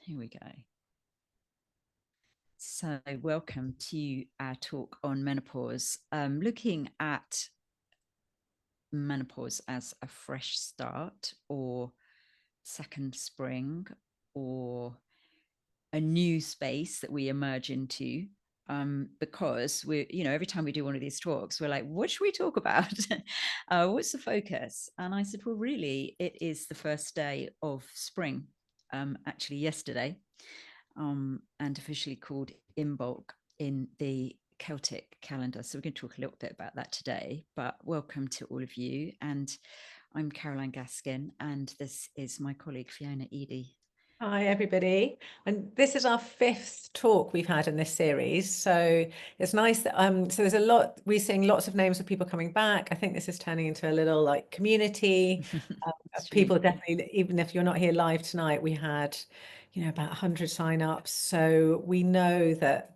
Here we go. So, welcome to our talk on menopause, looking at menopause as a fresh start or second spring or a new space that we emerge into. Because every time we do one of these talks, we're like, what should we talk about? What's the focus? And I said, well, really, it is the first day of spring, actually yesterday. And officially called Imbolc in the Celtic calendar. So we're going to talk a little bit about that today, but welcome to all of you. And I'm Caroline Gaskin, and this is my colleague Fiona Eady. Hi, everybody. And this is our fifth talk we've had in this series. So it's nice that, so there's a lot, we're seeing lots of names of people coming back. I think this is turning into a little like community. People definitely, even if you're not here live tonight, we had, about 100 sign-ups. So we know that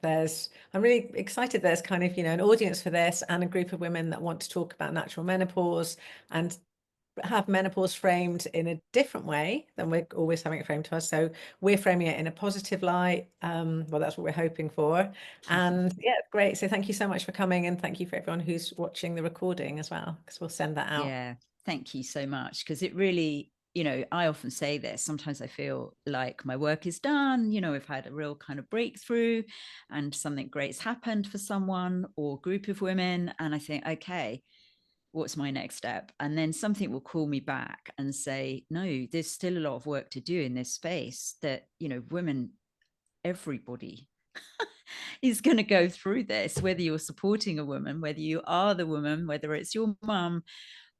I'm really excited there's kind of, an audience for this and a group of women that want to talk about natural menopause and have menopause framed in a different way than we're always having it framed to us. So we're framing it in a positive light. Well, that's what we're hoping for. And yeah, great. So thank you so much for coming, and thank you for everyone who's watching the recording as well, because we'll send that out. Yeah, thank you so much. Because it really, I often say this, sometimes I feel like my work is done, I've had a real kind of breakthrough and something great's happened for someone or group of women. And I think, okay, what's my next step? And then something will call me back and say, no, there's still a lot of work to do in this space that, women, everybody is going to go through this, whether you're supporting a woman, whether you are the woman, whether it's your mum,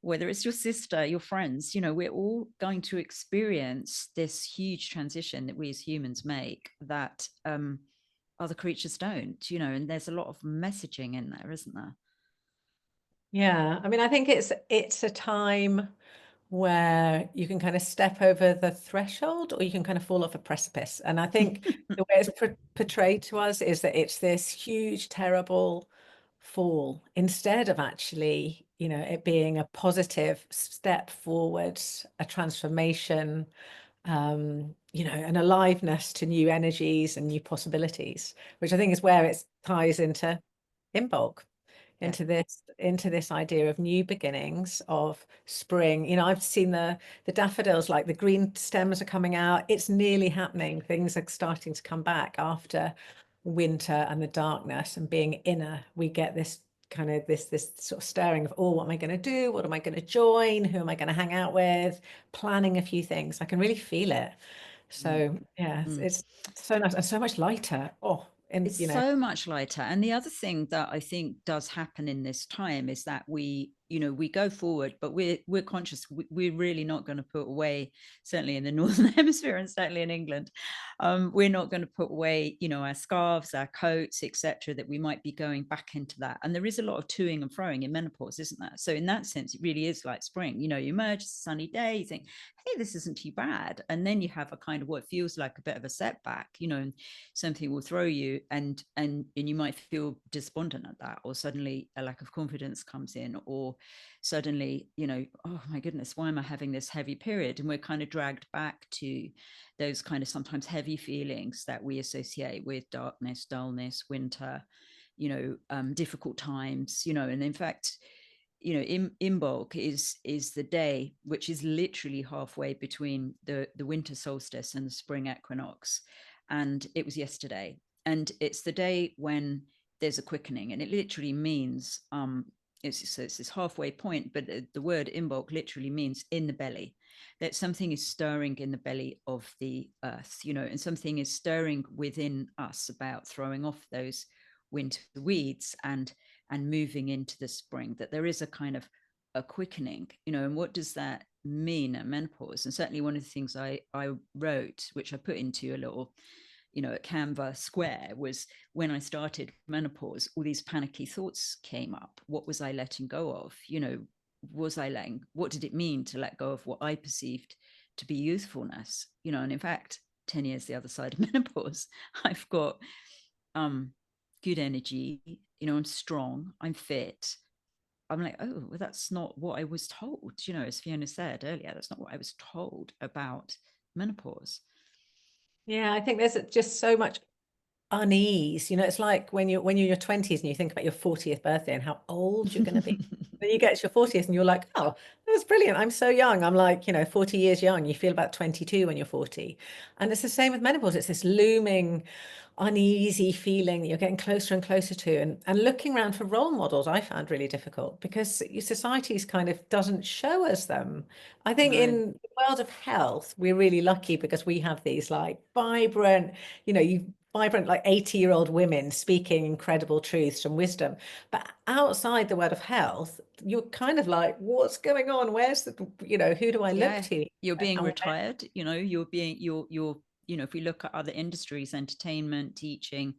whether it's your sister, your friends, we're all going to experience this huge transition that we as humans make that other creatures don't, and there's a lot of messaging in there, isn't there? Yeah, I mean, I think it's a time where you can kind of step over the threshold or you can kind of fall off a precipice. And I think the way it's portrayed to us is that it's this huge, terrible fall instead of actually, it being a positive step forward, a transformation, an aliveness to new energies and new possibilities, which I think is where it ties into Imbolc. Yeah. Into this idea of new beginnings, of spring. I've seen the daffodils, like the green stems are coming out. It's nearly happening. Things are starting to come back after winter and the darkness and being inner. We get this kind of this sort of stirring of, oh, what am I going to do? What am I going to join? Who am I going to hang out with? Planning a few things. I can really feel it. So yeah, it's so nice and so much lighter. Oh, and It's so much lighter. And the other thing that I think does happen in this time is that we go forward, but we're conscious we're really not going to put away, certainly in the northern hemisphere and certainly in England, we're not going to put away our scarves, our coats, etc., that we might be going back into that. And there is a lot of toing and froing in menopause, isn't there? So in that sense, it really is like spring. You emerge, it's a sunny day, you think, hey, this isn't too bad, and then you have a kind of what feels like a bit of a setback, and something will throw you, and you might feel despondent at that, or suddenly a lack of confidence comes in, or suddenly oh my goodness, why am I having this heavy period? And we're kind of dragged back to those kind of sometimes heavy feelings that we associate with darkness, dullness, winter, difficult times, and in fact, Imbolc is the day which is literally halfway between the winter solstice and the spring equinox, and it was yesterday. And it's the day when there's a quickening, and it literally means it's this halfway point, but the word Imbolc literally means in the belly, that something is stirring in the belly of the earth, and something is stirring within us about throwing off those winter weeds and moving into the spring, that there is a kind of a quickening, and what does that mean at menopause? And certainly one of the things I wrote, which I put into a little a Canva square, was when I started menopause, all these panicky thoughts came up. What was I letting go of? What did it mean to let go of what I perceived to be youthfulness? And in fact, 10 years the other side of menopause, I've got good energy, I'm strong, I'm fit. I'm like, oh, well, that's not what I was told, as Fiona said earlier, that's not what I was told about menopause. Yeah, I think there's just so much unease. You know, it's like when you're in your 20s and you think about your 40th birthday and how old you're going to be. Then you get to your 40th and you're like, oh, that was brilliant. I'm so young. I'm like, 40 years young. You feel about 22 when you're 40. And it's the same with menopause. It's this looming uneasy feeling that you're getting closer and closer to. And looking around for role models, I found really difficult because your society's kind of doesn't show us them. I think No. in the world of health, we're really lucky because we have these like vibrant, vibrant like 80-year-old women speaking incredible truths and wisdom. But outside the world of health, you're kind of like, what's going on? Where's who do I look Yeah, to? you're being And retired, if we look at other industries, entertainment, teaching,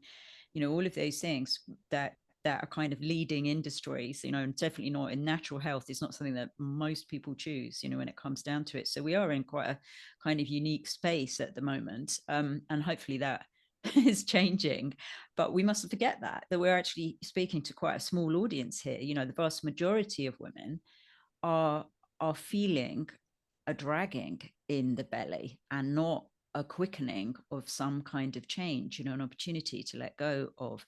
all of those things that are kind of leading industries, and definitely not in natural health is not something that most people choose, when it comes down to it. So we are in quite a kind of unique space at the moment. And hopefully that is changing, but we mustn't forget that we're actually speaking to quite a small audience here. The vast majority of women are feeling a dragging in the belly and not a quickening of some kind of change, an opportunity to let go of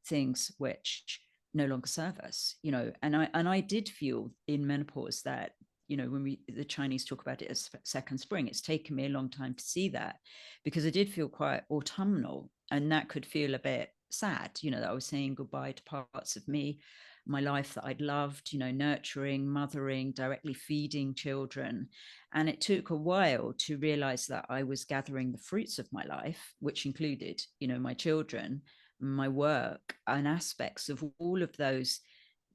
things which no longer serve us, and I did feel in menopause that, when the Chinese talk about it as second spring, it's taken me a long time to see that, because I did feel quite autumnal, and that could feel a bit sad, that I was saying goodbye to parts of me, my life that I'd loved, nurturing, mothering, directly feeding children. And it took a while to realize that I was gathering the fruits of my life, which included, my children, my work, and aspects of all of those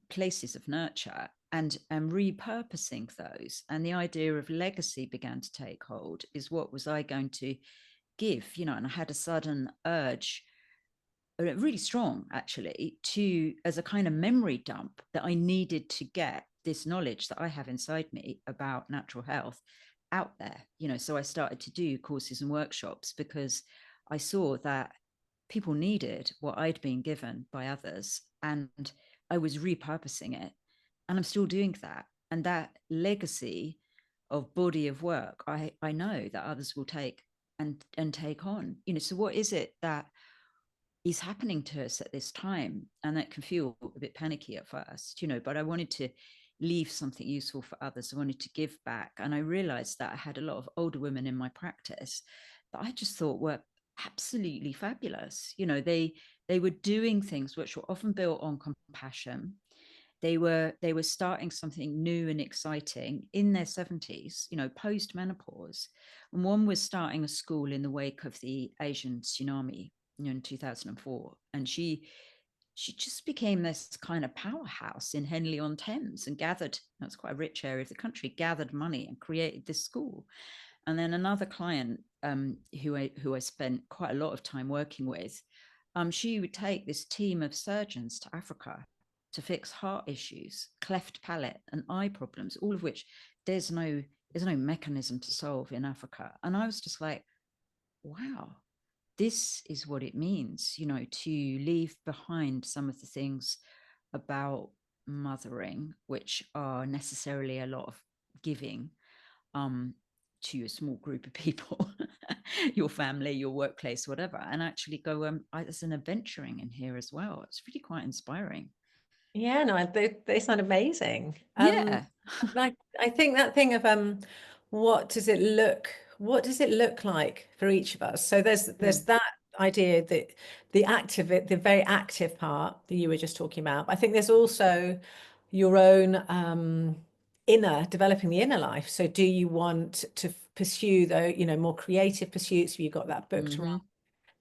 places of nurture, and repurposing those. And the idea of legacy began to take hold. Is what was I going to give, and I had a sudden urge, really strong actually, to, as a kind of memory dump, that I needed to get this knowledge that I have inside me about natural health out there. So I started to do courses and workshops because I saw that people needed what I'd been given by others, and I was repurposing it, and I'm still doing that. And that legacy of body of work, I know that others will take and take on. So what is it that is happening to us at this time? And that can feel a bit panicky at first, but I wanted to leave something useful for others. I wanted to give back. And I realized that I had a lot of older women in my practice that I just thought were absolutely fabulous. They were doing things which were often built on compassion. They were starting something new and exciting in their 70s, post menopause. And one was starting a school in the wake of the Asian tsunami, in 2004. And she just became this kind of powerhouse in Henley on Thames, and gathered, that's quite a rich area of the country, gathered money and created this school. And then another client, who I spent quite a lot of time working with, she would take this team of surgeons to Africa to fix heart issues, cleft palate, and eye problems, all of which there's no mechanism to solve in Africa. And I was just like, wow, this is what it means, to leave behind some of the things about mothering, which are necessarily a lot of giving, um, to a small group of people, your family, your workplace, whatever, and actually go, there's an adventuring in here as well. It's really quite inspiring. yeah, no, they sound amazing. Yeah. I think that thing of what does it look like for each of us? So there's Mm. that idea that the very active part that you were just talking about. I think there's also your own developing the inner life. So do you want to pursue more creative pursuits? Have you got that book to write, Mm-hmm.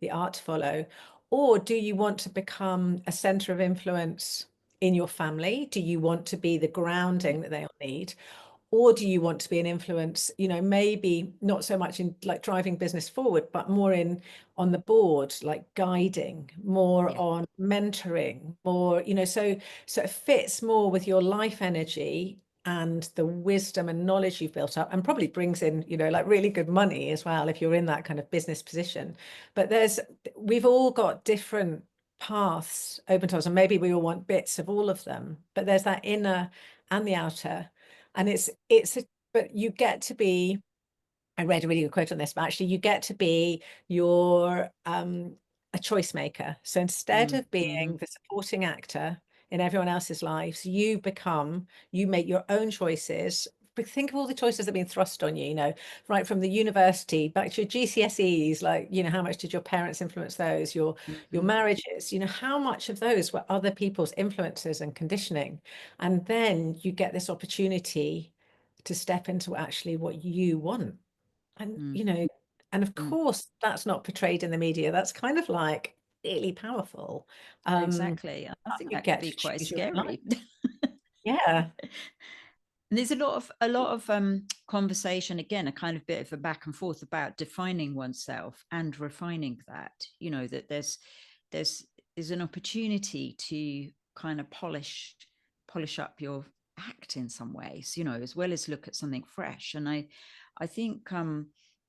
the art to follow? Or do you want to become a center of influence in your family? Do you want to be the Yeah. grounding that they all need? Or do you want to be an influence, maybe not so much in like driving business forward, but more in on the board, like guiding, more Yeah. on mentoring, more, so it fits more with your life energy and the wisdom and knowledge you've built up, and probably brings in, like really good money as well if you're in that kind of business position. But we've all got different paths open to us, and maybe we all want bits of all of them, but there's that inner and the outer. And but you get to be, I read a really good quote on this, but actually you get to be your a choice maker. So instead Mm, of being mhm, the supporting actor in everyone else's lives, you make your own choices. But think of all the choices that have been thrust on you, right from the university back to your GCSEs, like, how much did your parents influence those, your mhm, marriages, how much of those were other people's influences and conditioning. And then you get this opportunity to step into actually what you want. And, mm, and of mm. course, that's not portrayed in the media. That's kind of like really powerful. Um, Exactly. I think you that can get be to quite choose your own life. scary. Yeah. And there's a lot of conversation again, a kind of bit of a back and forth about defining oneself and refining that. That there's there's an opportunity to kind of polish up your act in some ways, as well as look at something fresh. And I think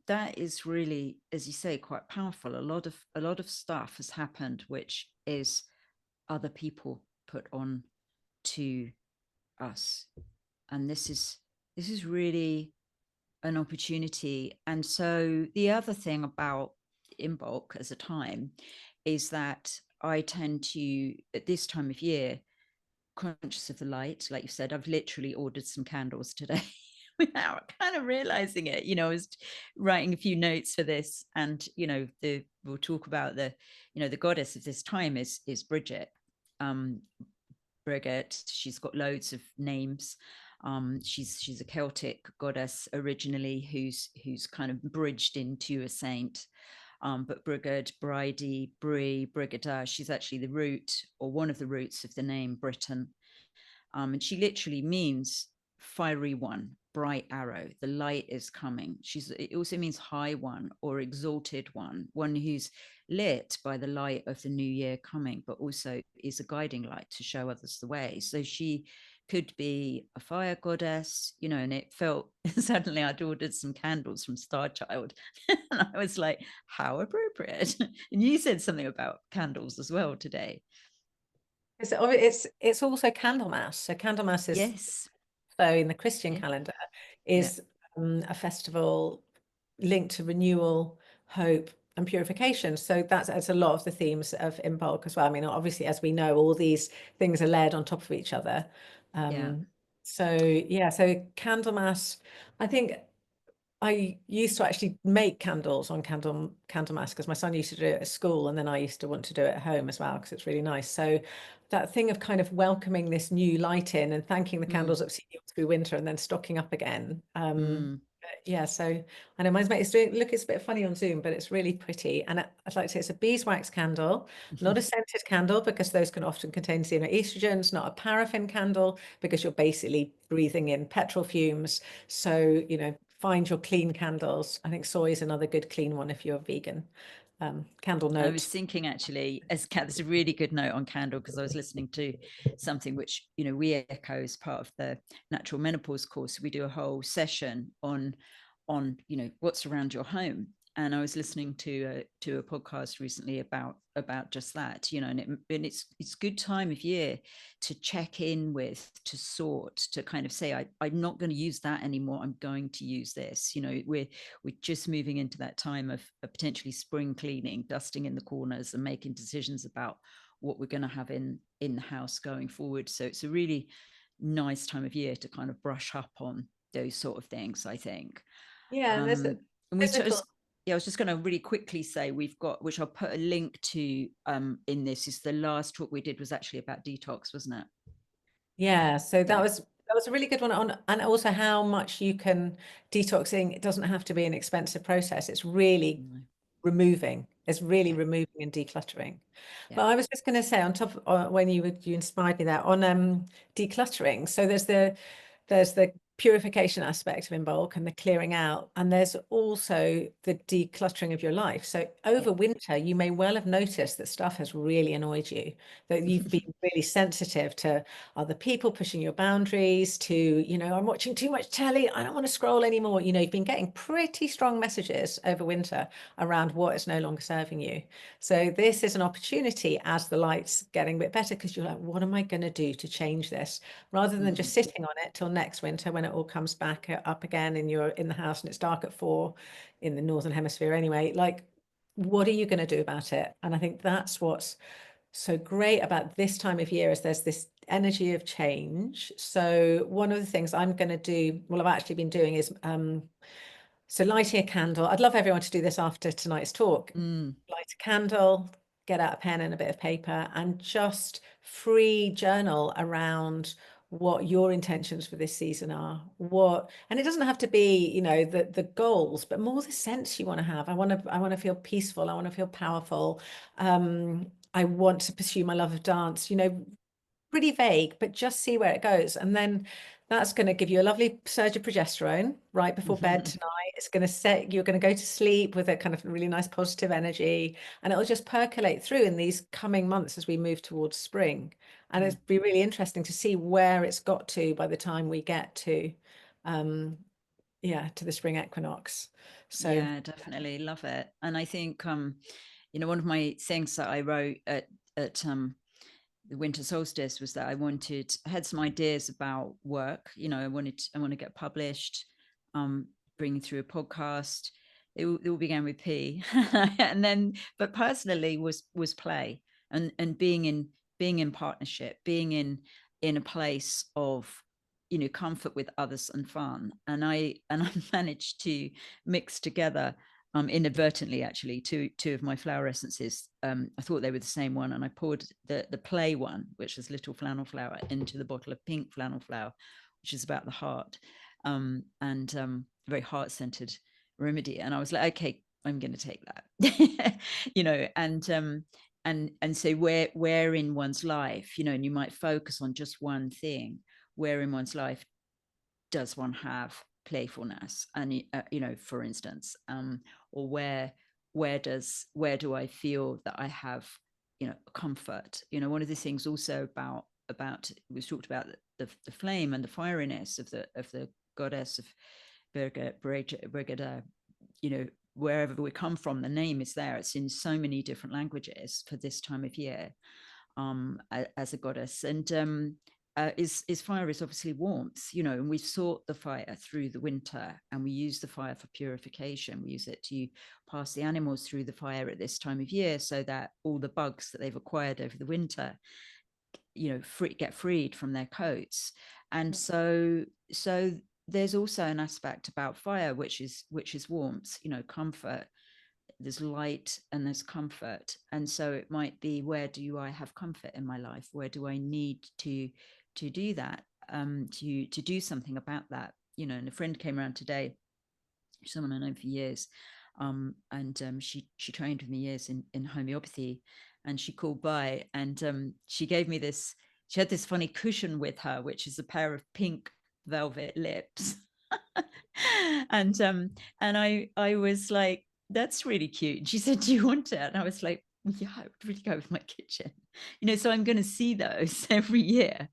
that is really, as you say, quite powerful. A lot of stuff has happened, which is other people put on to us, and this is really an opportunity. And so the other thing about in bulk as a time is that I tend to, at this time of year, conscious of the light, like you said, I've literally ordered some candles today without kind of realizing it. I was writing a few notes for this, and we'll talk about the goddess of this time is Bridget. um Brigid. She's got loads of names. She's a Celtic goddess originally, who's kind of bridged into a saint. But Brigid, Bridie, Brie, Brigida, she's actually the root, or one of the roots of the name Britain. And she literally means fiery one, bright arrow. The light is coming. It also means high one or exalted one who's lit by the light of the new year coming, but also is a guiding light to show others the way. So she could be a fire goddess, and it felt suddenly I'd ordered some candles from Star Child. And I was like, how appropriate. And you said something about candles as well today. It's also Candlemas. So Candlemas is, Yes. so in the Christian Yeah. calendar, Yeah. is a festival linked to renewal, hope, and purification. So that's a lot of the themes of Imbolc as well. I mean, obviously, as we know, all these things are layered on top of each other. Yeah. So yeah, so Candlemas, I think I used to actually make candles on Candlemas because my son used to do it at school, and then I used to want to do it at home as well because it's really nice. So that thing of kind of welcoming this new light in and thanking the Mm, candles that see you through winter and then stocking up again. mm. Yeah, so I know mine's mate is doing, look, it's a bit funny on Zoom, but it's really pretty. And I'd like to say it's a beeswax candle, not a scented candle because those can often contain xenoestrogens, not a paraffin candle because you're basically breathing in petrol fumes. So, find your clean candles. I think soy is another good clean one if you're vegan. Candle I was note. thinking actually, as Kat, there's a really good note on candle because I was listening to something which we echo as part of the natural menopause course. We do a whole session on what's around your home, and I was listening to a podcast recently about just that, and it's good time of year to check in with, to sort, to kind of say I'm not going to use that anymore, I'm going to use this. We're just moving into that time of potentially spring cleaning, dusting in the corners and making decisions about what we're going to have in the house going forward. So it's a really nice time of year to kind of brush up on those sort of things, I think. Yeah, and there's a And we physical. just, yeah, I was just going to really quickly say we've got, which I'll put a link to in this, is the last talk we did was actually about detox, wasn't it? Yeah, so that Yeah. was that was a really good one on, and also how much you can detoxing. It doesn't have to be an expensive process. It's really No. removing. It's really Yeah. removing and decluttering. Yeah. But I was just going to say on top of, when you inspired me there on decluttering. So there's the purification aspect of Inbolc and the clearing out, and there's also the decluttering of your life. So Yeah. over winter, you may well have noticed that stuff has really annoyed you, that you've been really sensitive to other people pushing your boundaries, to, I'm watching too much telly, I don't want to scroll anymore. You've been getting pretty strong messages over winter around what is no longer serving you. So this is an opportunity as the light's getting a bit better because you're like, what am I going to do to change this? Rather than just Mm, sitting on it till next winter when when it all comes back up again and you're in the house and it's dark at 4 in the Northern Hemisphere anyway, like, what are you going to do about it? And I think that's what's so great about this time of year, is there's this energy of change. So one of the things I'm going to do, well, I've actually been doing is, so lighting a candle. I'd love everyone to do this after tonight's talk. Light a candle, get out a pen and a bit of paper, and just free journal around what your intentions for this season are. And it doesn't have to be, you know, the goals, but more the sense you want to have. I want to feel peaceful. I want to feel powerful. I want to pursue my love of dance, you know, pretty vague, but just see where it goes. And then that's going to give you a lovely surge of progesterone right before bed tonight. It's going to you're going to go to sleep with a kind of really nice positive energy, and it'll just percolate through in these coming months as we move towards spring. And it'd be really interesting to see where it's got to by the time we get to, to the spring equinox. So yeah, definitely love it. And I think, you know, one of my things that I wrote at the winter solstice was that I had some ideas about work. You know, I want to get published, bring through a podcast. It all began with P, and then, but personally was play and being in partnership, being in a place of, you know, comfort with others and fun. And I managed to mix together, inadvertently, actually, two of my flower essences. I thought they were the same one, and I poured the play one, which is little flannel flower, into the bottle of pink flannel flower, which is about the heart, and very heart-centered remedy. And I was like, okay, I'm going to take that, you know, and so where in one's life, you know, and you might focus on just one thing, where in one's life does one have playfulness, and you know, for instance, or where do I feel that I have, you know, comfort. You know, one of the things also about we've talked about the flame and the fieriness of the goddess of Brigida, you know, wherever we come from, the name is there. It's in so many different languages for this time of year, as a goddess. And is fire is obviously warmth, you know, and we've sought the fire through the winter, and we use the fire for purification. We use it to pass the animals through the fire at this time of year, so that all the bugs that they've acquired over the winter, you know, get freed from their coats. And so there's also an aspect about fire which is warmth, you know, comfort. There's light and there's comfort. And so it might be, where do I have comfort in my life? Where do I need to do that, to do something about that? You know, and a friend came around today, someone I know for years, and she trained with me years in homeopathy, and she called by, and she gave me this. She had this funny cushion with her, which is a pair of pink velvet lips, and I was like, that's really cute. And she said, do you want it? And I was like, yeah, I would really go with my kitchen, you know. So I'm going to see those every year,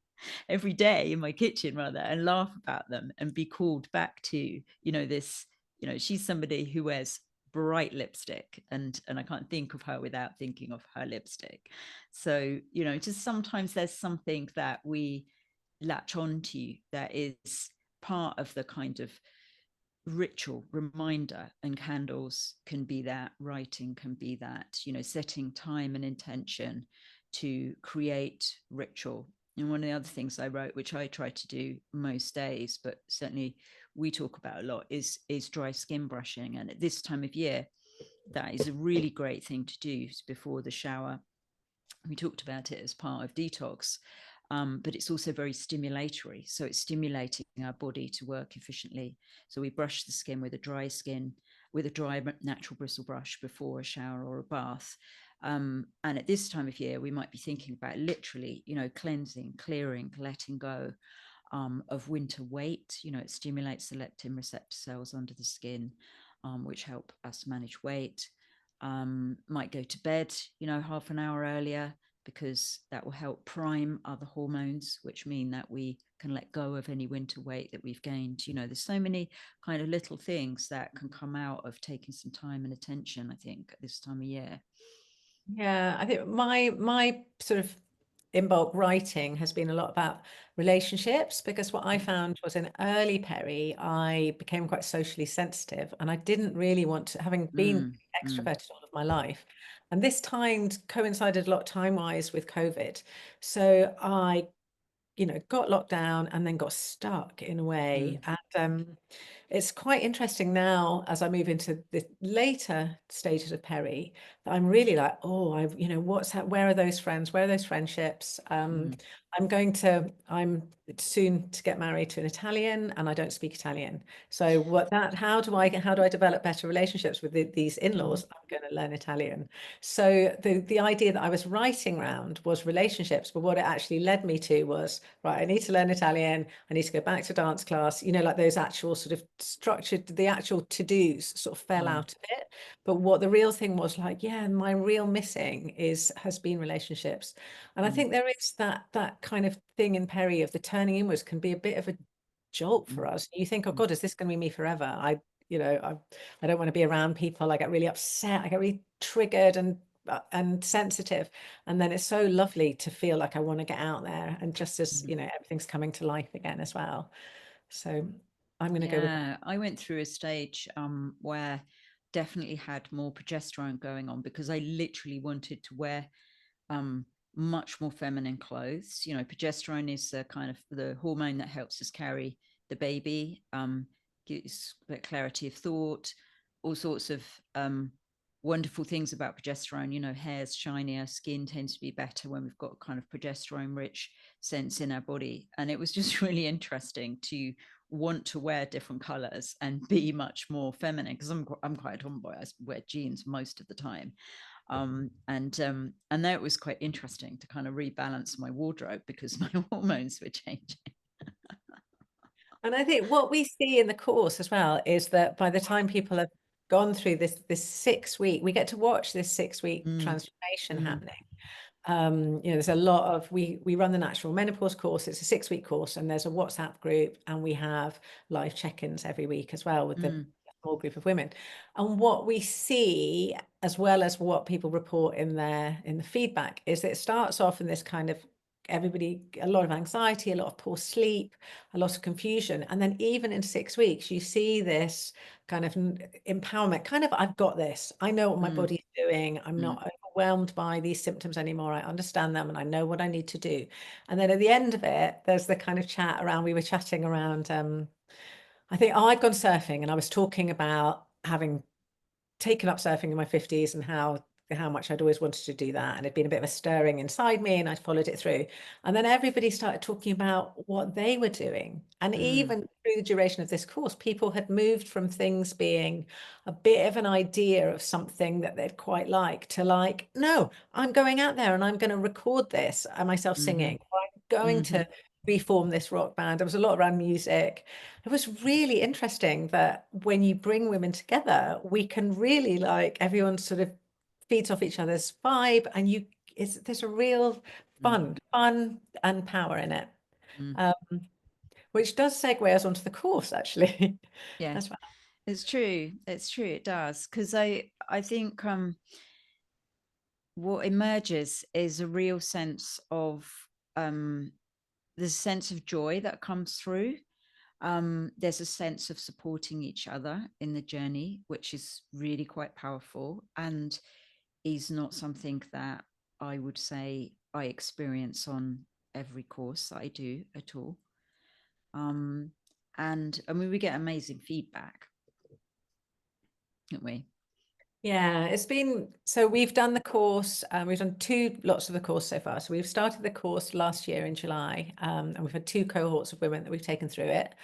every day in my kitchen rather, and laugh about them and be called back to, you know, this, you know, she's somebody who wears bright lipstick, and I can't think of her without thinking of her lipstick. So, you know, just sometimes there's something that we latch onto that is part of the kind of ritual reminder, and candles can be that, writing can be that, you know, setting time and intention to create ritual. And one of the other things I wrote, which I try to do most days, but certainly we talk about a lot, is dry skin brushing. And at this time of year, that is a really great thing to do before the shower. We talked about it as part of detox, but it's also very stimulatory. So it's stimulating our body to work efficiently. So we brush the skin with a dry natural bristle brush before a shower or a bath. And at this time of year, we might be thinking about literally, you know, cleansing, clearing, letting go, of winter weight. You know, it stimulates the leptin receptor cells under the skin, which help us manage weight. Might go to bed, you know, half an hour earlier, because that will help prime other hormones, which mean that we can let go of any winter weight that we've gained. You know, there's so many kind of little things that can come out of taking some time and attention, I think, at this time of year. yeah, I think my sort of in bulk writing has been a lot about relationships, because what I Mm, found was in early peri, I became quite socially sensitive and I didn't really want to, having been mm, mm, extroverted all of my life. And this time coincided a lot time-wise with COVID. So I, got locked down and then got stuck in a way. mm, And it's quite interesting now as I move into the later stages of peri that I'm really like, oh, where are those friends? Where are those friendships? mm, I'm soon to get married to an Italian, and I don't speak Italian. So how do I develop better relationships with these mm, in-laws? I'm going to learn Italian. So the idea that I was writing around was relationships, but what it actually led me to was, right, I need to learn Italian. I need to go back to dance class, like those actual sort of structured, the actual to-dos sort of fell mm, out of it. But what the real thing was like, yeah, my real missing has been relationships. And I mm, think there is that kind of thing in peri of the turning inwards can be a bit of a jolt for mm, us. You think, oh mm. God, is this going to be me forever? I don't want to be around people. I get really upset. I get really triggered and sensitive. And then it's so lovely to feel like I want to get out there. And just as, Mm. everything's coming to life again as well. So I'm going to go with that. Yeah, I went through a stage where definitely had more progesterone going on because I literally wanted to wear um, much more feminine clothes. You know, progesterone is the kind of the hormone that helps us carry the baby, gives clarity of thought, all sorts of wonderful things about progesterone. You know, hair's shinier, skin tends to be better when we've got kind of progesterone rich scents in our body. And it was just really interesting to want to wear different colors and be much more feminine because I'm quite a tomboy. I wear jeans most of the time, and that was quite interesting to kind of rebalance my wardrobe because my hormones were changing. And I think what we see in the course as well is that by the time people have gone through this 6 week, we get to watch this 6 week Mm, transformation mm, happening. There's a lot of we run the natural menopause course. It's a 6 week course, and there's a WhatsApp group, and we have live check-ins every week as well with the mm, small group of women. And what we see, as well as what people report in the feedback, is that it starts off in this kind of everybody, a lot of anxiety, a lot of poor sleep, a lot of confusion. And then even in 6 weeks, you see this kind of empowerment, kind of, I've got this. I know what my mm, body's doing. I'm mm, not overwhelmed by these symptoms anymore. I understand them and I know what I need to do. And then at the end of it, there's the kind of chat around, we were chatting around, I think, I'd gone surfing and I was talking about having taken up surfing in my 50s and how much I'd always wanted to do that, and it'd been a bit of a stirring inside me, and I'd followed it through. And then everybody started talking about what they were doing, and mm, even through the duration of this course, people had moved from things being a bit of an idea of something that they'd quite like to like, no, I'm going out there and I'm going to record this myself mm-hmm, singing, or I'm going mm-hmm, to reform this rock band. There was a lot around music. It was really interesting that when you bring women together, we can really, like, everyone sort of feeds off each other's vibe, and there's a real mm, fun and power in it, mm. um, which does segue us onto the course actually. Yeah, As well. it's true. It's true. It does because I think what emerges is a real sense of there's a sense of joy that comes through. There's a sense of supporting each other in the journey, which is really quite powerful and is not something that I would say I experience on every course that I do at all. Um, and I mean, we get amazing feedback, don't we? Yeah, it's been, so we've done the course, we've done two lots of the course so far. So we've started the course last year in July, and we've had two cohorts of women that we've taken through it.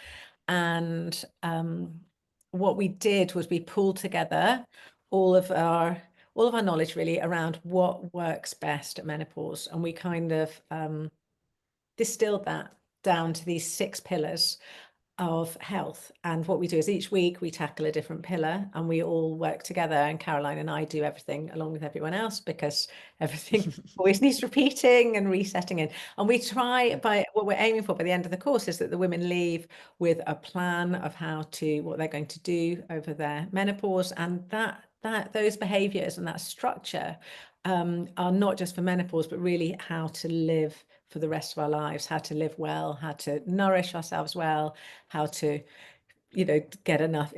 And what we did was we pulled together all of our knowledge really around what works best at menopause, and we kind of distilled that down to these 6 pillars of health. And what we do is each week we tackle a different pillar and we all work together, and Caroline and I do everything along with everyone else because everything always needs repeating and resetting in. And we try, by what we're aiming for by the end of the course is that the women leave with a plan of what they're going to do over their menopause, and that those behaviors and that structure are not just for menopause, but really how to live for the rest of our lives, how to live well, how to nourish ourselves well, how to get enough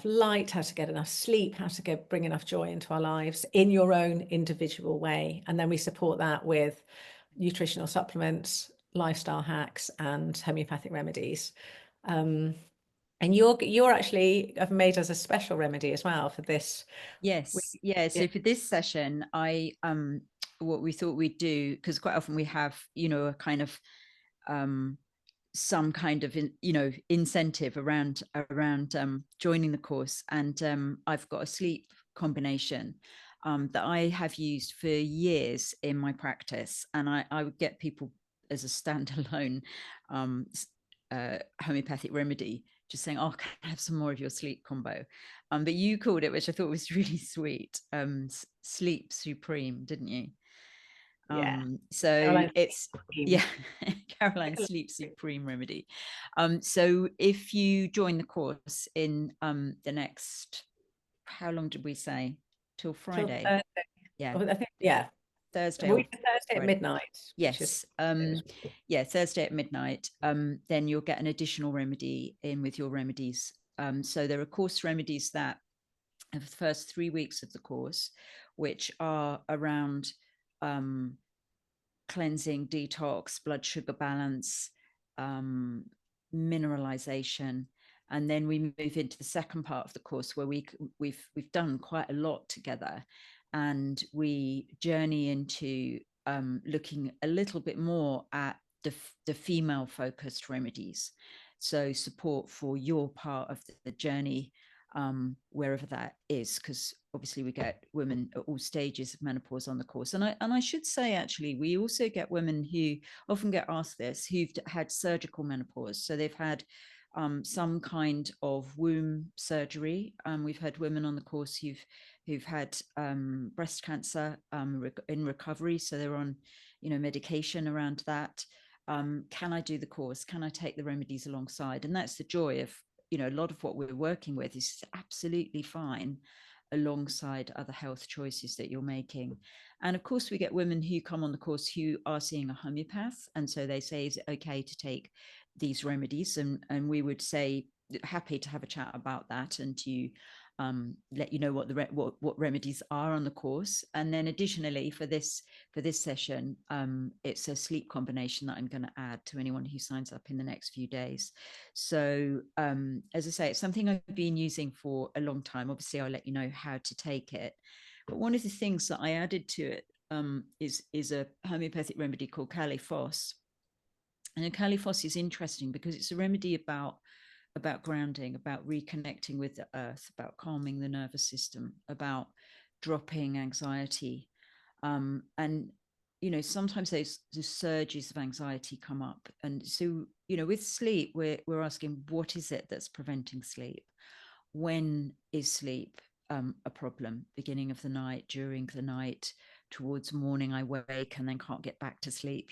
light, how to get enough sleep, how to bring enough joy into our lives in your own individual way. And then we support that with nutritional supplements, lifestyle hacks, and homeopathic remedies. And you're actually have made us a special remedy as well for this. Yes, yeah. So for this session, what we thought we'd do, because quite often we have, a kind of some kind of incentive around joining the course, and I've got a sleep combination that I have used for years in my practice, and I would get people as a standalone homeopathic remedy, just saying, "Oh, can I have some more of your sleep combo?" But you called it, which I thought was really sweet, Sleep Supreme, didn't you? Yeah, So Caroline, it's, yeah, Caroline Sleep Supreme remedy. So if you join the course in the next, how long did we say? Till till Friday? Thursday. Yeah, I think, yeah. Thursday We or did Thursday at Friday. midnight, which is Yes. Yeah, Thursday at midnight. Then you'll get an additional remedy in with your remedies. So there are course remedies that of the first 3 weeks of the course, which are around cleansing, detox, blood sugar balance, mineralization. And then we move into the second part of the course where we've done quite a lot together, and we journey into looking a little bit more at the female focused remedies. So support for your part of the journey, wherever that is, because obviously we get women at all stages of menopause on the course. And I should say, actually, we also get women who often get asked this, who've had surgical menopause. So they've had some kind of womb surgery. We've had women on the course who've had breast cancer in recovery, so they're on medication around that. Can I do the course? Can I take the remedies alongside? And that's the joy of a lot of what we're working with is absolutely fine alongside other health choices that you're making. And of course, we get women who come on the course who are seeing a homeopath, and so they say, is it okay to take these remedies? And we would say, happy to have a chat about that and to let you know what what remedies are on the course. And then additionally for this session, it's a sleep combination that I'm going to add to anyone who signs up in the next few days. So as I say, it's something I've been using for a long time. Obviously, I'll let you know how to take it. But one of the things that I added to it is a homeopathic remedy called Califos. And Califos is interesting because it's a remedy about grounding, about reconnecting with the earth, about calming the nervous system, about dropping anxiety. And sometimes those surges of anxiety come up. And so, with sleep, we're asking, what is it that's preventing sleep? When is sleep a problem? Beginning of the night, during the night, towards morning, I wake and then can't get back to sleep.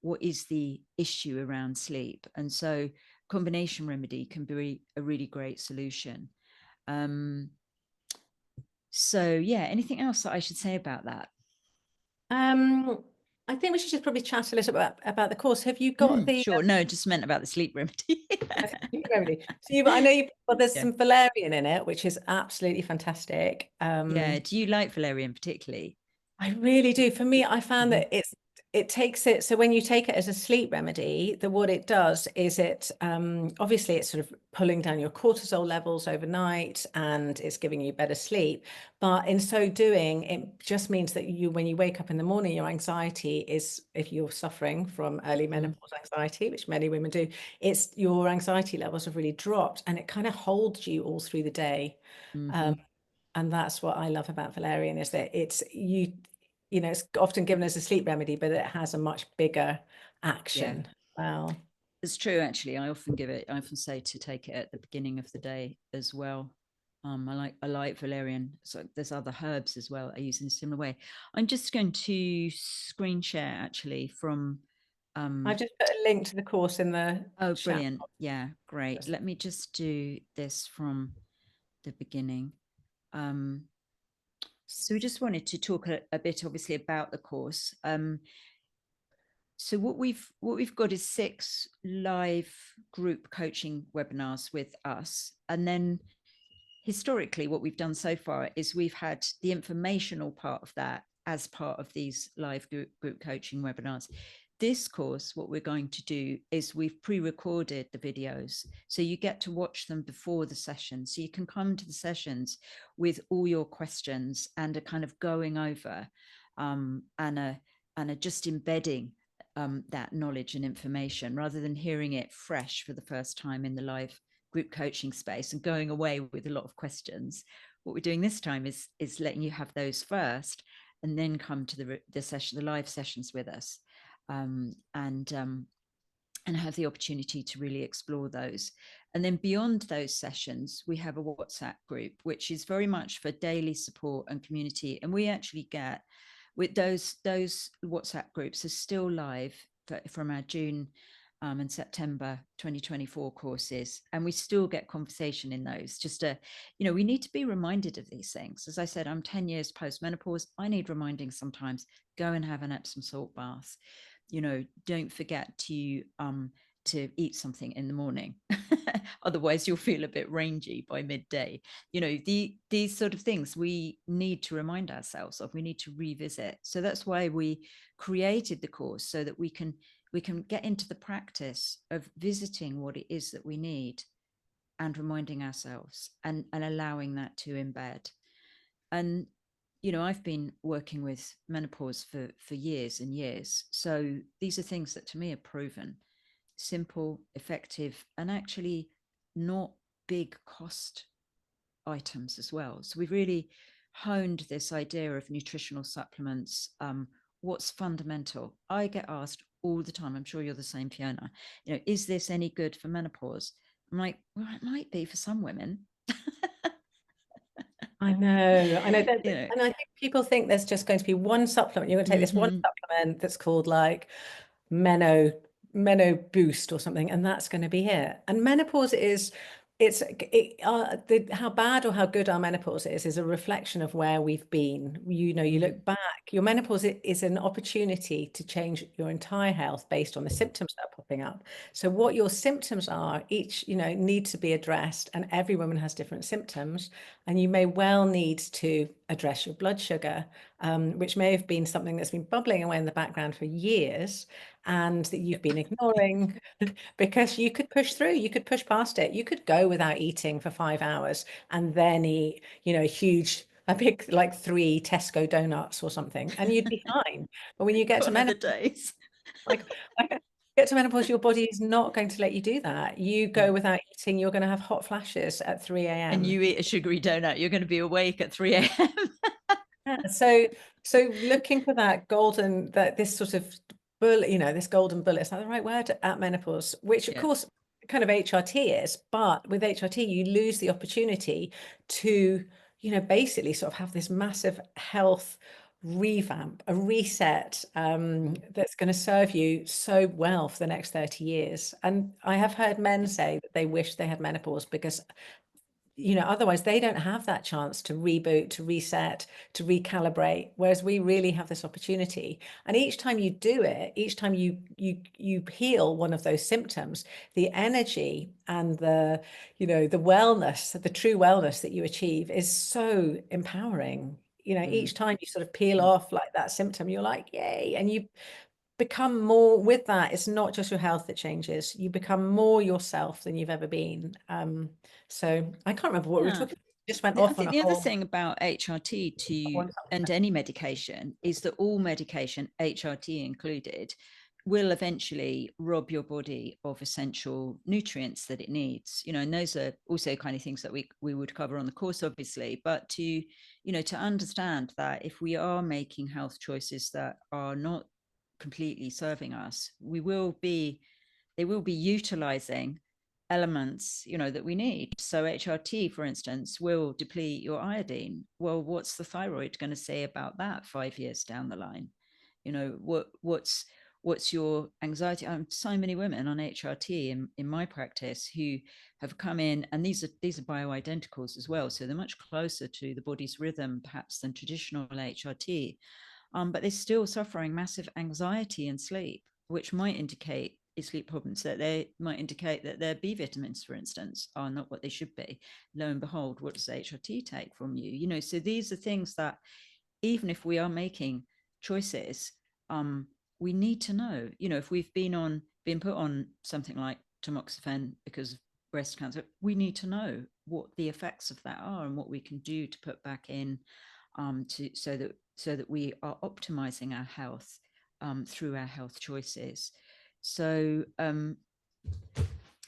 What is the issue around sleep? And so combination remedy can be a really great solution. So yeah, anything else that I should say about that? I think we should just probably chat a little bit about the course. Have you got the Sure. No, just meant about the sleep remedy. remedy? So I know there's Yeah. some valerian in it, which is absolutely fantastic. Yeah. Do you like valerian particularly? I really do. For me, I found Mhm. that it takes it. So when you take it as a sleep remedy, what it does is it obviously it's sort of pulling down your cortisol levels overnight and it's giving you better sleep. But in so doing, it just means that when you wake up in the morning, your anxiety is, if you're suffering from early menopause anxiety, which many women do, it's your anxiety levels have really dropped and it kind of holds you all through the day. Mm-hmm. And that's what I love about valerian is that it's it's often given as a sleep remedy, but it has a much bigger Yeah. action. Wow. It's true, actually. I often say to take it at the beginning of the day as well. I like valerian. So there's other herbs as well I use in a similar way. I'm just going to screen share actually from I've just put a link to the course in the oh, chat. brilliant. Yeah, great. Let me just do this from the beginning. So we just wanted to talk a bit, obviously, about the course. So what we've got is 6 live group coaching webinars with us, and then historically what we've done so far is we've had the informational part of that as part of these live group coaching webinars. This course, what we're going to do is we've pre-recorded the videos, so you get to watch them before the session, so you can come to the sessions with all your questions and a kind of going over, and a just embedding that knowledge and information, rather than hearing it fresh for the first time in the live group coaching space and going away with a lot of questions. What we're doing this time is letting you have those first, and then come to the live sessions with us, and have the opportunity to really explore those. And then beyond those sessions, we have a WhatsApp group, which is very much for daily support and community. And we actually get, with those WhatsApp groups are still live from our June and September 2024 courses, and we still get conversation in those. Just we need to be reminded of these things. As I said, I'm 10 years post menopause. I need reminding sometimes. Go and have an Epsom salt bath. Don't forget to eat something in the morning. Otherwise you'll feel a bit rangy by midday. These sort of things we need to remind ourselves of, we need to revisit. So that's why we created the course, so that we can get into the practice of visiting what it is that we need and reminding ourselves, and allowing that to embed. And I've been working with menopause for years and years, so these are things that to me are proven, simple, effective, and actually not big cost items as well. So we've really honed this idea of nutritional supplements. What's fundamental? I get asked all the time, I'm sure you're the same, Fiona, is this any good for menopause? I'm like, well, it might be for some women. I know that, you know and I think people think there's just going to be one supplement. You're going to take this one supplement that's called like Meno Boost or something, and that's going to be it. And menopause is, how bad or how good our menopause is a reflection of where we've been. You look back, your menopause is an opportunity to change your entire health based on the symptoms that are popping up. So what your symptoms are, each need to be addressed, and every woman has different symptoms, and you may well need to address your blood sugar, which may have been something that's been bubbling away in the background for years and that you've been ignoring because you could push through, you could push past it, you could go without eating for 5 hours and then eat, a big, like 3 Tesco donuts or something, and you'd be fine. But when you get to menopause, like your body is not going to let you do that. You go without eating, you're going to have hot flashes at 3 a.m. and you eat a sugary donut, you're going to be awake at 3 a.m. So looking for this sort of bullet, this golden bullet, is that the right word, at menopause, which of course kind of HRT is, but with HRT you lose the opportunity to basically sort of have this massive health revamp, a reset, that's going to serve you so well for the next 30 years. And I have heard men say that they wish they had menopause because otherwise they don't have that chance to reboot, to reset, to recalibrate, whereas we really have this opportunity. And each time you do it, each time you heal one of those symptoms, the energy and the wellness, the true wellness that you achieve is so empowering. Each time you sort of peel off like that symptom, you're like, yay. And you become more with that. It's not just your health that changes, you become more yourself than you've ever been. So I can't remember what we were talking about. Just went off I think on the other thing about HRT and any medication is that all medication, HRT included, will eventually rob your body of essential nutrients that it needs. And those are also kind of things that we would cover on the course, obviously. But to understand that if we are making health choices that are not completely serving us, they will be utilizing elements that we need. So HRT, for instance, will deplete your iodine. Well, what's the thyroid going to say about that 5 years down the line? what's your anxiety? So many women on HRT in my practice who have come in, and these are bioidenticals as well, so they're much closer to the body's rhythm perhaps than traditional HRT, but they're still suffering massive anxiety and sleep, which might indicate sleep problems, that they might indicate that their B vitamins, for instance, are not what they should be. Lo and behold, what does HRT take from you? So these are things that even if we are making choices, we need to know, if we've been put on something like tamoxifen because of breast cancer, we need to know what the effects of that are and what we can do to put back in, so that we are optimizing our health through our health choices. So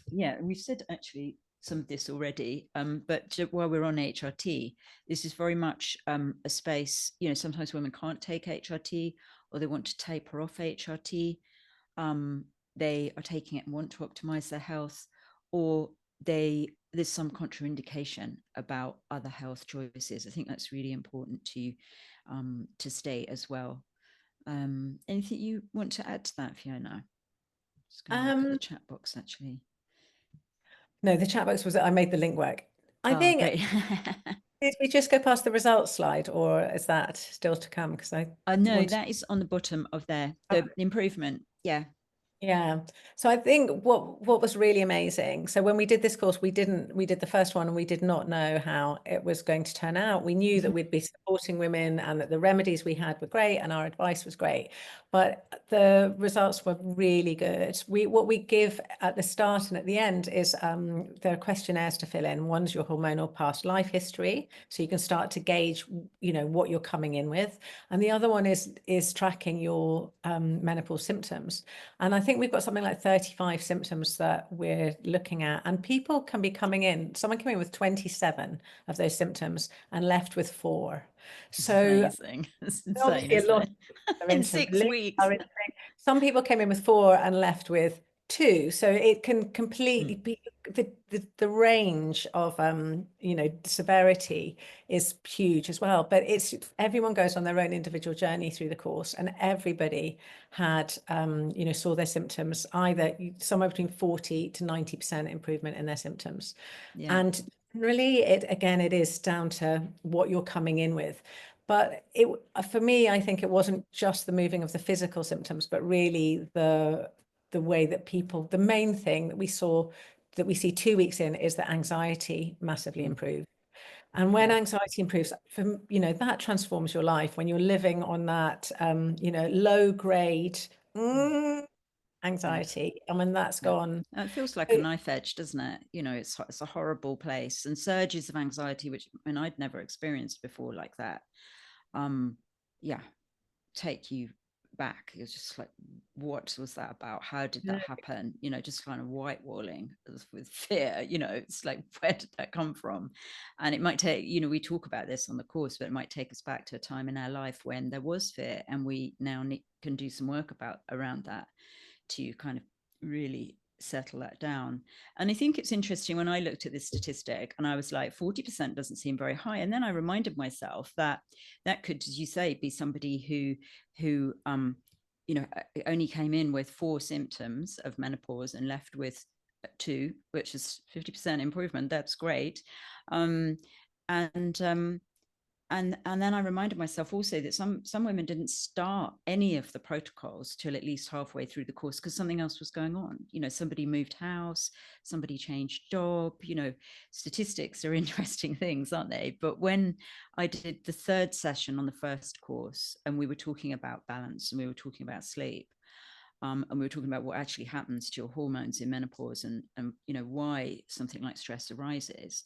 yeah, we've said actually some of this already, but while we're on HRT, this is very much a space, sometimes women can't take HRT, or they want to taper off HRT. They are taking it and want to optimize their health, or there's some contraindication about other health choices. I think that's really important to state as well. Anything you want to add to that, Fiona? Just going to look at the chat box actually. No, the chat box was, I made the link work. I think, great. did we just go past the results slide, or is that still to come? Because I No, want that is on the bottom of there, the improvement. Yeah. Yeah. So I think what was really amazing. So when we did this course, we did the first one and we did not know how it was going to turn out. We knew that we'd be supporting women and that the remedies we had were great and our advice was great, but the results were really good. What we give at the start and at the end is there are questionnaires to fill in. One's your hormonal past life history, so you can start to gauge, what you're coming in with, and the other one is tracking your menopause symptoms. And I think we've got something like 35 symptoms that we're looking at, and people can be coming in. Someone came in with 27 of those symptoms and left with 4. So amazing. It's insane, obviously a lot of in 6 weeks. Some people came in with 4 and left with 2. So it can completely be the range of severity is huge as well. But it's everyone goes on their own individual journey through the course, and everybody had saw their symptoms either somewhere between 40 to 90% improvement in their symptoms. Yeah. And really, it is down to what you're coming in with. But for me, I think it wasn't just the moving of the physical symptoms, but really the way that the main thing that we see 2 weeks in is that anxiety massively improved. And when anxiety improves, that transforms your life. When you're living on that, low grade anxiety, and when that's gone, it feels like a knife edge, doesn't it? It's a horrible place, and surges of anxiety, which I'd never experienced before like that. Yeah, take you back. It's just like, what was that about? How did that happen? Just kind of whitewalling with fear. It's like, where did that come from? And it might take, we talk about this on the course, but it might take us back to a time in our life when there was fear, and we now can do some work around that to kind of really settle that down. And I think it's interesting, when I looked at this statistic and I was like, 40% doesn't seem very high, and then I reminded myself that could, as you say, be somebody who only came in with 4 symptoms of menopause and left with 2, which is 50% improvement. That's great. And then I reminded myself also that some women didn't start any of the protocols till at least halfway through the course because something else was going on. Somebody moved house, somebody changed job. Statistics are interesting things, aren't they? But when I did the 3rd session on the first course, and we were talking about balance and we were talking about sleep, and we were talking about what actually happens to your hormones in menopause, and why something like stress arises.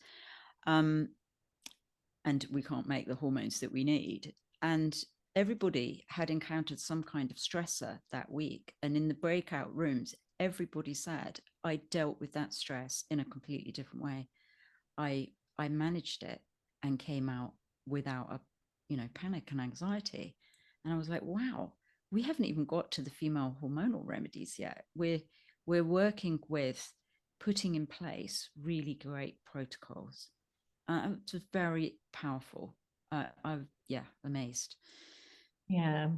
And we can't make the hormones that we need. And everybody had encountered some kind of stressor that week. And in the breakout rooms, everybody said, I dealt with that stress in a completely different way. I managed it and came out without panic and anxiety. And I was like, wow, we haven't even got to the female hormonal remedies yet. We're working with putting in place really great protocols. It was very powerful. I'm amazed. Yeah.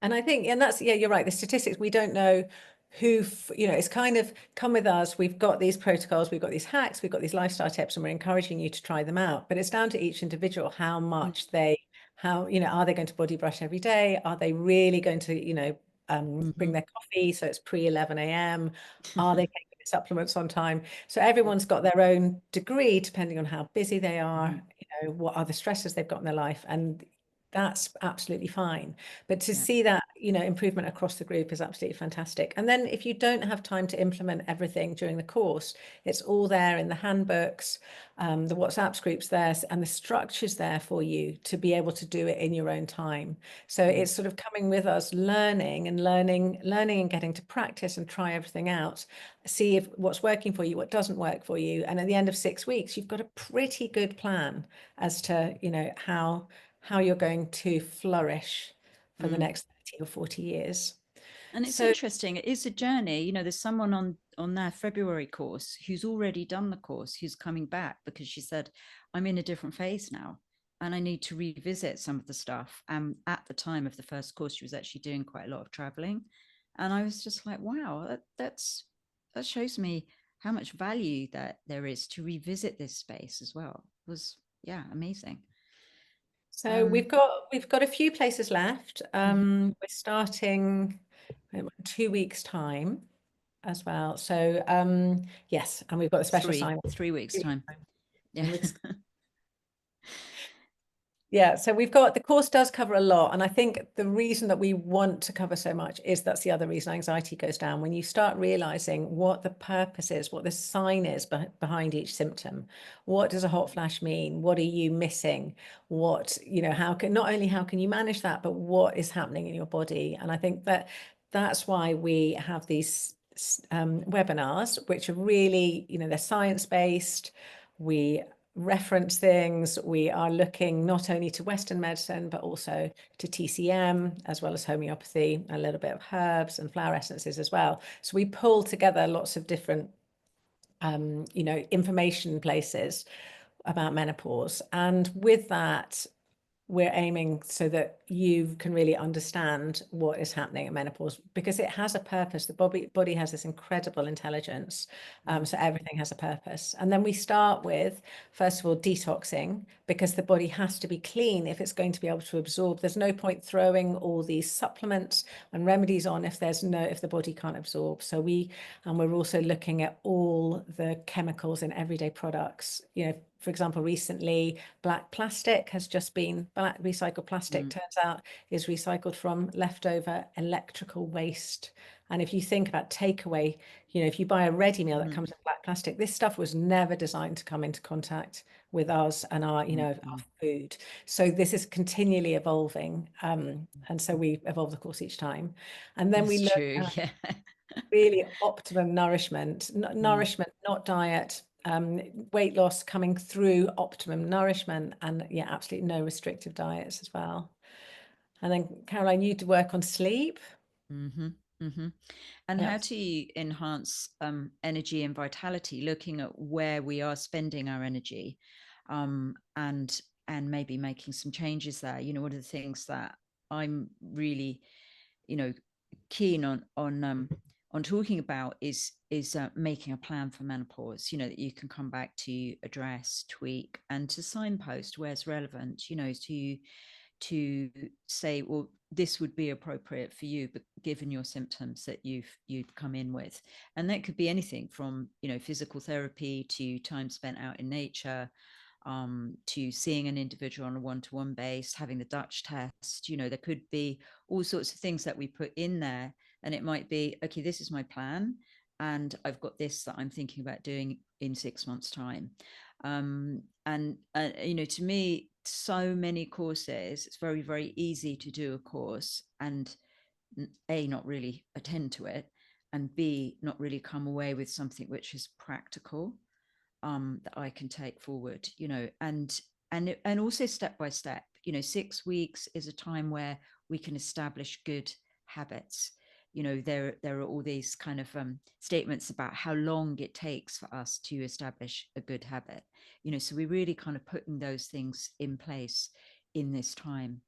And I think, and that's, yeah, you're right. The statistics, we don't know who, it's kind of come with us. We've got these protocols, we've got these hacks, we've got these lifestyle tips, and we're encouraging you to try them out. But it's down to each individual how Mm, much are they going to body brush every day? Are they really going to, bring mhm. their coffee? So it's pre 11 a.m. Are they taking the supplements on time? So everyone's got their own degree depending on how busy they are, Mhm. what other stresses they've got in their life. And that's absolutely fine. But to Yeah. see that, improvement across the group is absolutely fantastic. And then if you don't have time to implement everything during the course, it's all there in the handbooks, the WhatsApp groups there, and the structures there for you to be able to do it in your own time. So Mm. it's sort of coming with us, learning and getting to practice and try everything out, see if what's working for you, what doesn't work for you. And at the end of 6 weeks, you've got a pretty good plan as to, how you're going to flourish for the Mm. next 30 or 40 years. And it's So, interesting. It is a journey. There's someone on their February course who's already done the course, who's coming back because she said, "I'm in a different phase now, and I need to revisit some of the stuff." And at the time of the first course, she was actually doing quite a lot of traveling, and I was just like, "Wow, that shows me how much value that there is to revisit this space as well." It was, yeah, amazing. so we've Um, got a few places left. mhm. We're starting in 2 weeks' time as well. So yes, and we've got a special sign. Three weeks 3 weeks' time. time. Yeah. 3 weeks. Yeah, so we've got the course does cover a lot. And I think the reason that we want to cover so much is that's the other reason anxiety goes down. When you start realizing what the purpose is, what the sign is behind each symptom, what does a hot flash mean? What are you missing? How can not only how can you manage that, but what is happening in your body? And I think that's why we have these webinars, which are really, they're science-based. We reference things. We are looking not only to Western medicine, but also to TCM, as well as homeopathy, a little bit of herbs and flower essences as well. So we pull together lots of different, information places about menopause. And with that, we're aiming so that you can really understand what is happening at menopause because it has a purpose. The body has this incredible intelligence. Mm, So everything has a purpose. And then we start with, first of all, detoxing because the body has to be clean if it's going to be able to absorb. There's no point throwing all these supplements and remedies on if the body can't absorb. And we're also looking at all the chemicals in everyday products. For example, recently, black recycled plastic mm, turns out is recycled from leftover electrical waste. And if you think about takeaway, if you buy a ready meal that mm, comes in black plastic, this stuff was never designed to come into contact with us and our mm. food. So this is continually evolving. And so we evolve the course each time. And then we It's look true. at Yeah. really optimum nourishment, Mm, not diet, weight loss coming through optimum nourishment, and yeah, absolutely no restrictive diets as well. And then Caroline, you do work on sleep. mhm, mhm. And how Yep. to enhance energy and vitality, looking at where we are spending our energy, and maybe making some changes there. One of the things that I'm really, you know, keen on talking about is making a plan for menopause. That you can come back to, address, tweak, and to signpost where it's relevant. To say, well, this would be appropriate for you, but given your symptoms that you've come in with. And that could be anything from physical therapy to time spent out in nature, to seeing an individual on a one-to-one base, having the Dutch test. There could be all sorts of things that we put in there, and it might be, okay, this is my plan, and I've got this that I'm thinking about doing in 6 months' time. And to me, so many courses, it's very, very easy to do a course and A, not really attend to it, and B, not really come away with something which is practical, that I can take forward, and also step by step. 6 weeks is a time where we can establish good habits. There are all these kind of statements about how long it takes for us to establish a good habit. So we're really kind of putting those things in place in this time.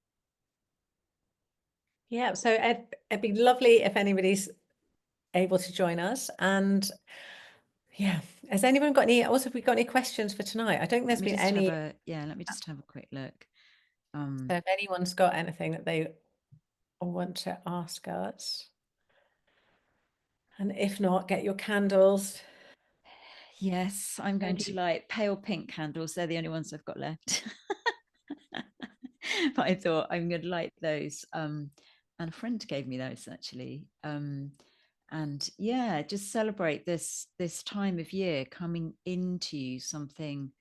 Yeah, so it'd be lovely if anybody's able to join us. And yeah, has anyone got any, also, have we got any questions for tonight? I don't think there's been any. Let me just have a quick look. So if anyone's got anything that they want to ask us, and if not, get your candles. Yes, I'm going to light pale pink candles. They're the only ones I've got left. But I thought I'm going to light those. And a friend gave me those actually. And yeah, just celebrate this time of year coming into something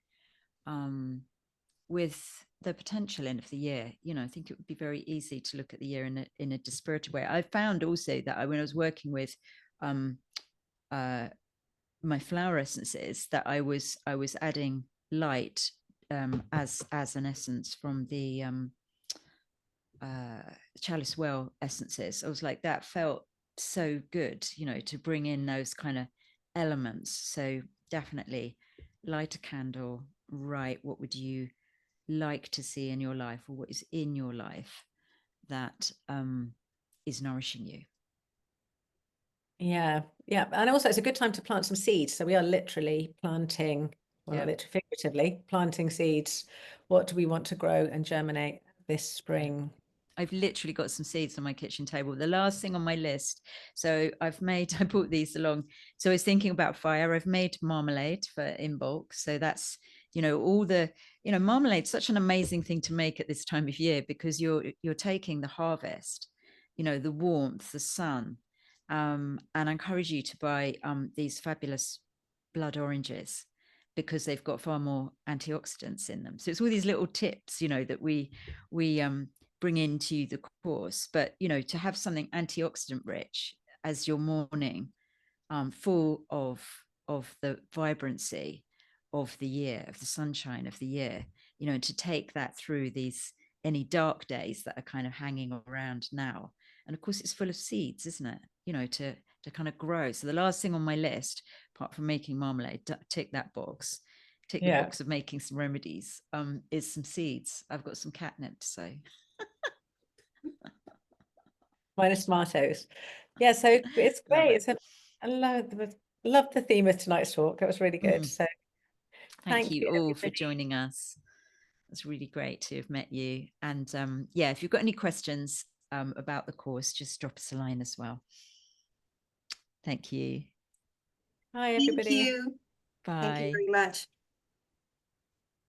with the potential end of the year. You know, I think it would be very easy to look at the year in a dispirited way. I found also that when I was working with my flower essences, that I was adding light as an essence from the chalice well essences. I was like, that felt so good, you know, to bring in those kind of elements. So definitely light a candle, right? What would you like to see in your life, or what is in your life that is nourishing you? Yeah, yeah. And also it's a good time to plant some seeds. So we are literally planting, well, not literally, figuratively, planting seeds. What do we want to grow and germinate this spring? I've literally got some seeds on my kitchen table. The last thing on my list. So I brought these along. So I was thinking about fire. I've made marmalade for in bulk. So that's, you know, all the, you know, marmalade's such an amazing thing to make at this time of year, because you're taking the harvest, you know, the warmth, the sun. And I encourage you to buy these fabulous blood oranges, because they've got far more antioxidants in them. So it's all these little tips, you know, that we bring into the course. But you know, to have something antioxidant rich as your morning, full of the vibrancy of the year, of the sunshine of the year, you know, and to take that through these any dark days that are kind of hanging around now. And of course, it's full of seeds, isn't it? You know, to kind of grow. So the last thing on my list, apart from making marmalade, tick that box. Tick the box of making some remedies. Is some seeds. I've got some catnip to sow. Minus tomatoes. Yeah, so it's great. It's I love the theme of tonight's talk. It was really good. So Thank thank you you, all for everybody. joining us. It's really great to have met you. And yeah, if you've got any questions about the course, just drop us a line as well. Thank you. Hi, Thank everybody. you. Thank you Bye. very much.